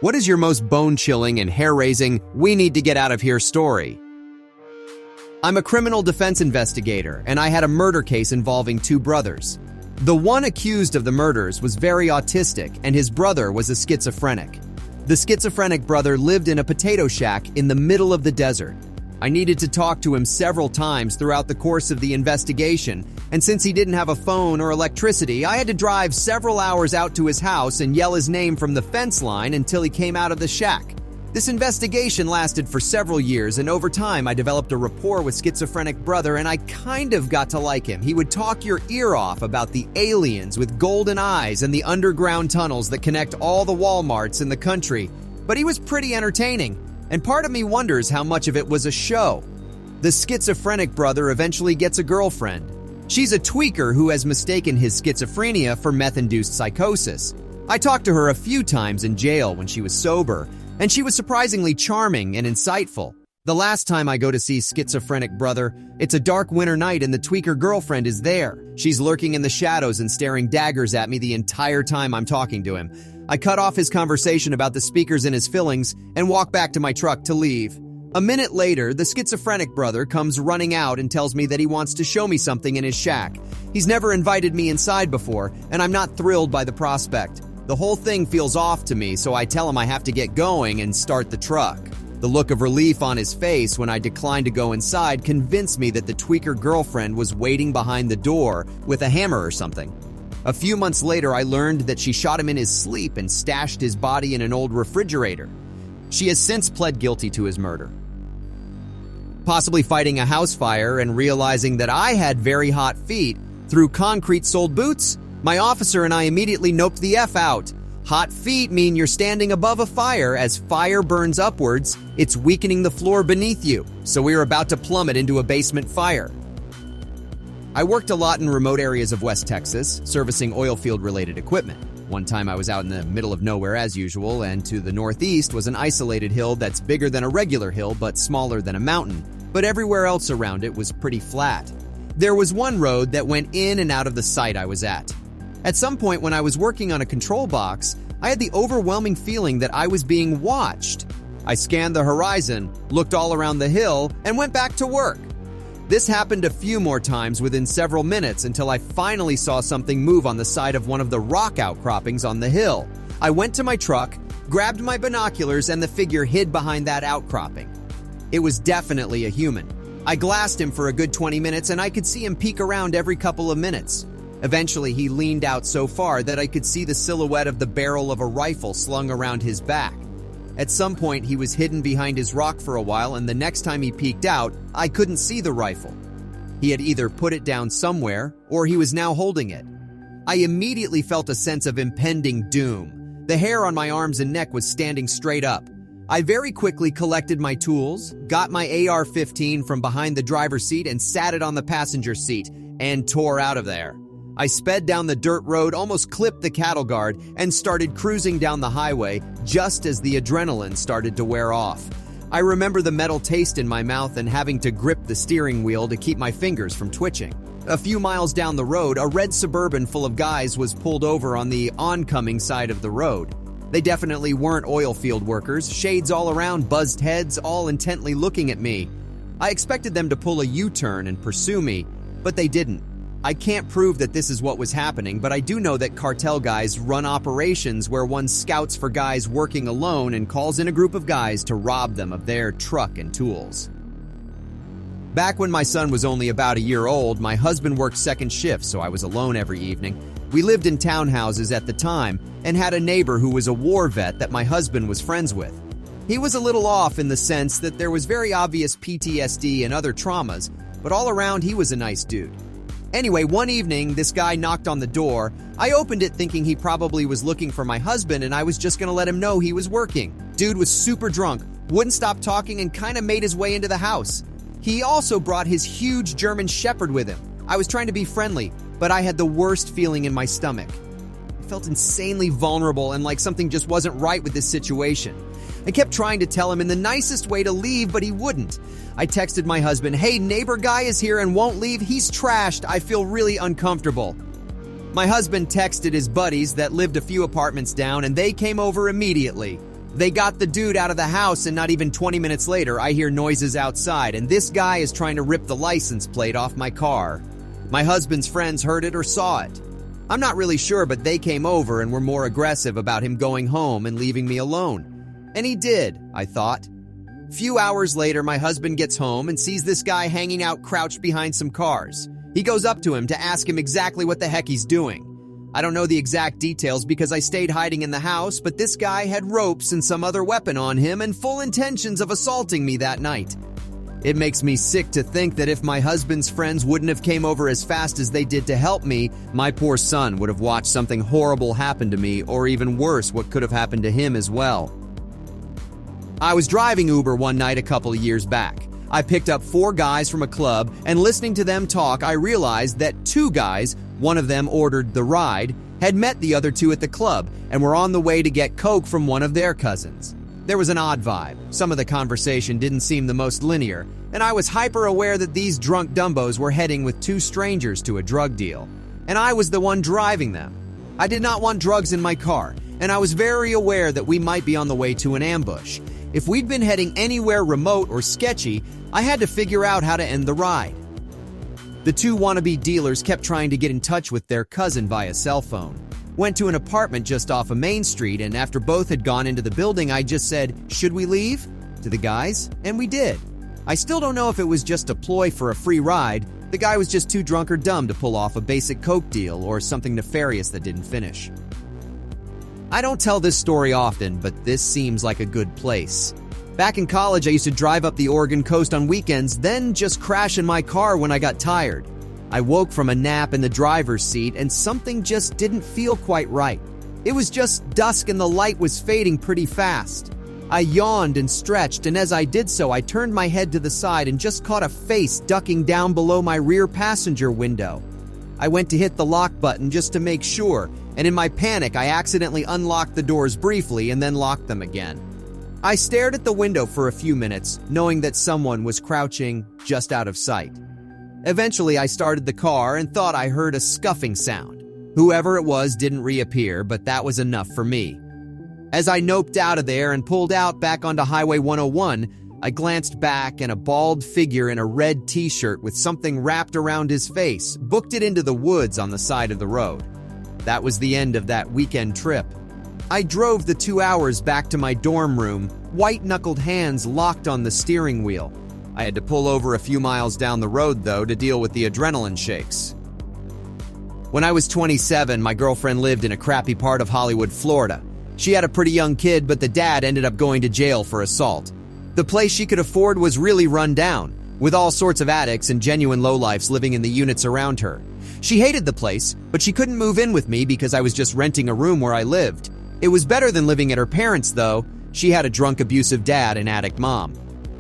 What is your most bone-chilling and hair-raising, we need to get out of here story? I'm a criminal defense investigator, and I had a murder case involving two brothers. The one accused of the murders was very autistic, and his brother was a schizophrenic. The schizophrenic brother lived in a potato shack in the middle of the desert. I needed to talk to him several times throughout the course of the investigation, and since he didn't have a phone or electricity, I had to drive several hours out to his house and yell his name from the fence line until he came out of the shack. This investigation lasted for several years, and over time I developed a rapport with schizophrenic brother, and I kind of got to like him. He would talk your ear off about the aliens with golden eyes and the underground tunnels that connect all the Walmarts in the country, but he was pretty entertaining. And part of me wonders how much of it was a show. The schizophrenic brother eventually gets a girlfriend. She's a tweaker who has mistaken his schizophrenia for meth-induced psychosis. I talked to her a few times in jail when she was sober, and she was surprisingly charming and insightful. The last time I go to see schizophrenic brother, it's a dark winter night and the tweaker girlfriend is there. She's lurking in the shadows and staring daggers at me the entire time I'm talking to him. I cut off his conversation about the speakers in his fillings and walk back to my truck to leave. A minute later, the schizophrenic brother comes running out and tells me that he wants to show me something in his shack. He's never invited me inside before, and I'm not thrilled by the prospect. The whole thing feels off to me, so I tell him I have to get going and start the truck. The look of relief on his face when I declined to go inside convinced me that the tweaker girlfriend was waiting behind the door with a hammer or something. A few months later, I learned that she shot him in his sleep and stashed his body in an old refrigerator. She has since pled guilty to his murder. Possibly fighting a house fire and realizing that I had very hot feet through concrete-soled boots, my officer and I immediately noped the F out. Hot feet mean you're standing above a fire. As fire burns upwards, it's weakening the floor beneath you, so we were about to plummet into a basement fire. I worked a lot in remote areas of West Texas, servicing oil field-related equipment. One time I was out in the middle of nowhere as usual, and to the northeast was an isolated hill that's bigger than a regular hill but smaller than a mountain. But everywhere else around it was pretty flat. There was one road that went in and out of the site I was at. At some point when I was working on a control box, I had the overwhelming feeling that I was being watched. I scanned the horizon, looked all around the hill, and went back to work. This happened a few more times within several minutes until I finally saw something move on the side of one of the rock outcroppings on the hill. I went to my truck, grabbed my binoculars, and the figure hid behind that outcropping. It was definitely a human. I glassed him for a good 20 minutes and I could see him peek around every couple of minutes. Eventually, he leaned out so far that I could see the silhouette of the barrel of a rifle slung around his back. At some point, he was hidden behind his rock for a while, and the next time he peeked out, I couldn't see the rifle. He had either put it down somewhere, or he was now holding it. I immediately felt a sense of impending doom. The hair on my arms and neck was standing straight up. I very quickly collected my tools, got my AR-15 from behind the driver's seat and sat it on the passenger seat, and tore out of there. I sped down the dirt road, almost clipped the cattle guard, and started cruising down the highway just as the adrenaline started to wear off. I remember the metal taste in my mouth and having to grip the steering wheel to keep my fingers from twitching. A few miles down the road, a red Suburban full of guys was pulled over on the oncoming side of the road. They definitely weren't oil field workers, shades all around, buzzed heads, all intently looking at me. I expected them to pull a U-turn and pursue me, but they didn't. I can't prove that this is what was happening, but I do know that cartel guys run operations where one scouts for guys working alone and calls in a group of guys to rob them of their truck and tools. Back when my son was only about a year old, my husband worked second shift, so I was alone every evening. We lived in townhouses at the time and had a neighbor who was a war vet that my husband was friends with. He was a little off in the sense that there was very obvious PTSD and other traumas, but all around he was a nice dude. Anyway, one evening, this guy knocked on the door. I opened it thinking he probably was looking for my husband and I was just gonna let him know he was working. Dude was super drunk, wouldn't stop talking, and kinda made his way into the house. He also brought his huge German Shepherd with him. I was trying to be friendly, but I had the worst feeling in my stomach. I felt insanely vulnerable and like something just wasn't right with this situation. I kept trying to tell him in the nicest way to leave, but he wouldn't. I texted my husband, "Hey, neighbor guy is here and won't leave. He's trashed. I feel really uncomfortable." My husband texted his buddies that lived a few apartments down and they came over immediately. They got the dude out of the house, and not even 20 minutes later, I hear noises outside, and this guy is trying to rip the license plate off my car. My husband's friends heard it or saw it. I'm not really sure, but they came over and were more aggressive about him going home and leaving me alone. And he did, I thought. Few hours later, my husband gets home and sees this guy hanging out crouched behind some cars. He goes up to him to ask him exactly what the heck he's doing. I don't know the exact details because I stayed hiding in the house, but this guy had ropes and some other weapon on him and full intentions of assaulting me that night. It makes me sick to think that if my husband's friends wouldn't have came over as fast as they did to help me, my poor son would have watched something horrible happen to me, or even worse, what could have happened to him as well. I was driving Uber one night a couple of years back. I picked up 4 guys from a club, and listening to them talk, I realized that 2 guys, one of them ordered the ride, had met the other 2 at the club and were on the way to get coke from one of their cousins. There was an odd vibe. Some of the conversation didn't seem the most linear, and I was hyper aware that these drunk dumbos were heading with 2 strangers to a drug deal, and I was the one driving them. I did not want drugs in my car, and I was very aware that we might be on the way to an ambush. If we'd been heading anywhere remote or sketchy, I had to figure out how to end the ride. The 2 wannabe dealers kept trying to get in touch with their cousin via cell phone. Went to an apartment just off of Main Street, and after both had gone into the building, I just said, "Should we leave?" to the guys, and we did. I still don't know if it was just a ploy for a free ride, the guy was just too drunk or dumb to pull off a basic coke deal, or something nefarious that didn't finish. I don't tell this story often, but this seems like a good place. Back in college, I used to drive up the Oregon coast on weekends, then just crash in my car when I got tired. I woke from a nap in the driver's seat, and something just didn't feel quite right. It was just dusk and the light was fading pretty fast. I yawned and stretched, and as I did so, I turned my head to the side and just caught a face ducking down below my rear passenger window. I went to hit the lock button just to make sure, and in my panic, I accidentally unlocked the doors briefly and then locked them again. I stared at the window for a few minutes, knowing that someone was crouching just out of sight. Eventually, I started the car and thought I heard a scuffing sound. Whoever it was didn't reappear, but that was enough for me. As I noped out of there and pulled out back onto Highway 101, I glanced back, and a bald figure in a red t-shirt with something wrapped around his face booked it into the woods on the side of the road. That was the end of that weekend trip. I drove the 2 hours back to my dorm room, white-knuckled hands locked on the steering wheel. I had to pull over a few miles down the road, though, to deal with the adrenaline shakes. When I was 27, my girlfriend lived in a crappy part of Hollywood, Florida. She had a pretty young kid, but the dad ended up going to jail for assault. The place she could afford was really run down, with all sorts of addicts and genuine lowlifes living in the units around her. She hated the place, but she couldn't move in with me because I was just renting a room where I lived. It was better than living at her parents', though. She had a drunk, abusive dad and addict mom.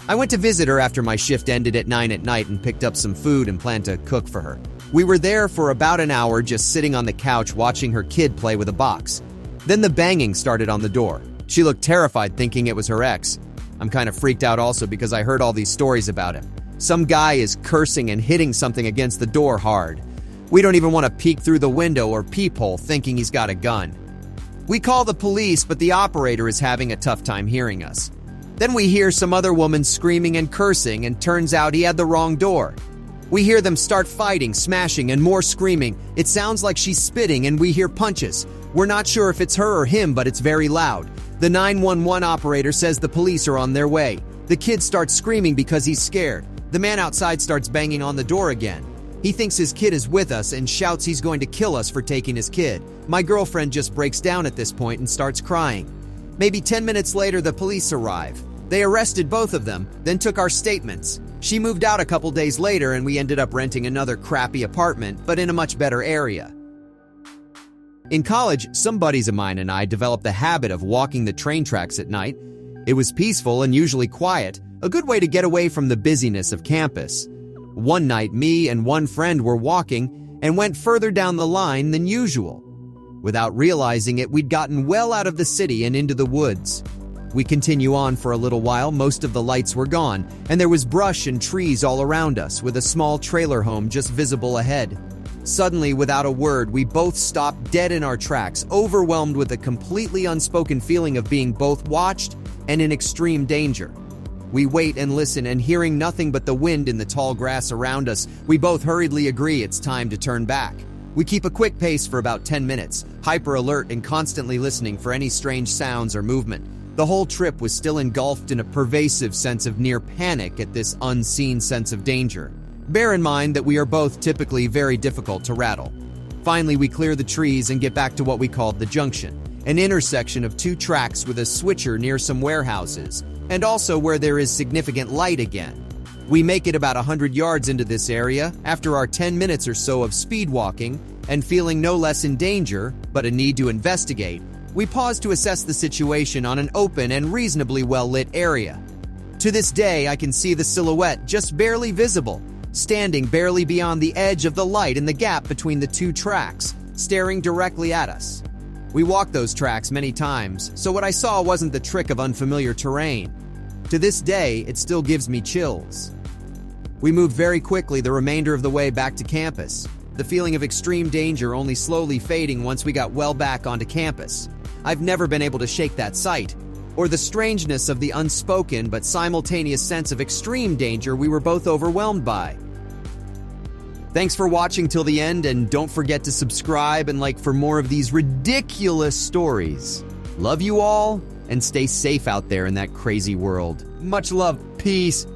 I went to visit her after my shift ended at 9 at night and picked up some food and planned to cook for her. We were there for about an hour just sitting on the couch watching her kid play with a box. Then the banging started on the door. She looked terrified, thinking it was her ex. I'm kind of freaked out also because I heard all these stories about him. Some guy is cursing and hitting something against the door hard. We don't even want to peek through the window or peephole thinking he's got a gun. We call the police, but the operator is having a tough time hearing us. Then we hear some other woman screaming and cursing, and turns out he had the wrong door. We hear them start fighting, smashing, and more screaming. It sounds like she's spitting, and we hear punches. We're not sure if it's her or him, but it's very loud. The 911 operator says the police are on their way. The kid starts screaming because he's scared. The man outside starts banging on the door again. He thinks his kid is with us and shouts he's going to kill us for taking his kid. My girlfriend just breaks down at this point and starts crying. Maybe 10 minutes later, the police arrive. They arrested both of them, then took our statements. She moved out a couple days later, and we ended up renting another crappy apartment, but in a much better area. In college, some buddies of mine and I developed the habit of walking the train tracks at night. It was peaceful and usually quiet, a good way to get away from the busyness of campus. One night, me and one friend were walking and went further down the line than usual. Without realizing it, we'd gotten well out of the city and into the woods. We continue on for a little while. Most of the lights were gone, and there was brush and trees all around us, with a small trailer home just visible ahead. Suddenly, without a word, we both stopped dead in our tracks, overwhelmed with a completely unspoken feeling of being both watched and in extreme danger. We wait and listen, and hearing nothing but the wind in the tall grass around us, we both hurriedly agree it's time to turn back. We keep a quick pace for about 10 minutes, hyper alert and constantly listening for any strange sounds or movement. The whole trip was still engulfed in a pervasive sense of near panic at this unseen sense of danger. Bear in mind that we are both typically very difficult to rattle. Finally, we clear the trees and get back to what we called the junction, an intersection of two tracks with a switcher near some warehouses, and also where there is significant light again. We make it about 100 yards into this area after our 10 minutes or so of speed walking, and feeling no less in danger, but a need to investigate, we pause to assess the situation on an open and reasonably well-lit area. To this day, I can see the silhouette just barely visible, standing barely beyond the edge of the light in the gap between the two tracks, staring directly at us. We walked those tracks many times, so what I saw wasn't the trick of unfamiliar terrain. To this day, it still gives me chills. We moved very quickly the remainder of the way back to campus, the feeling of extreme danger only slowly fading once we got well back onto campus. I've never been able to shake that sight, or the strangeness of the unspoken but simultaneous sense of extreme danger we were both overwhelmed by. Thanks for watching till the end, and don't forget to subscribe and like for more of these ridiculous stories. Love you all, and stay safe out there in that crazy world. Much love. Peace.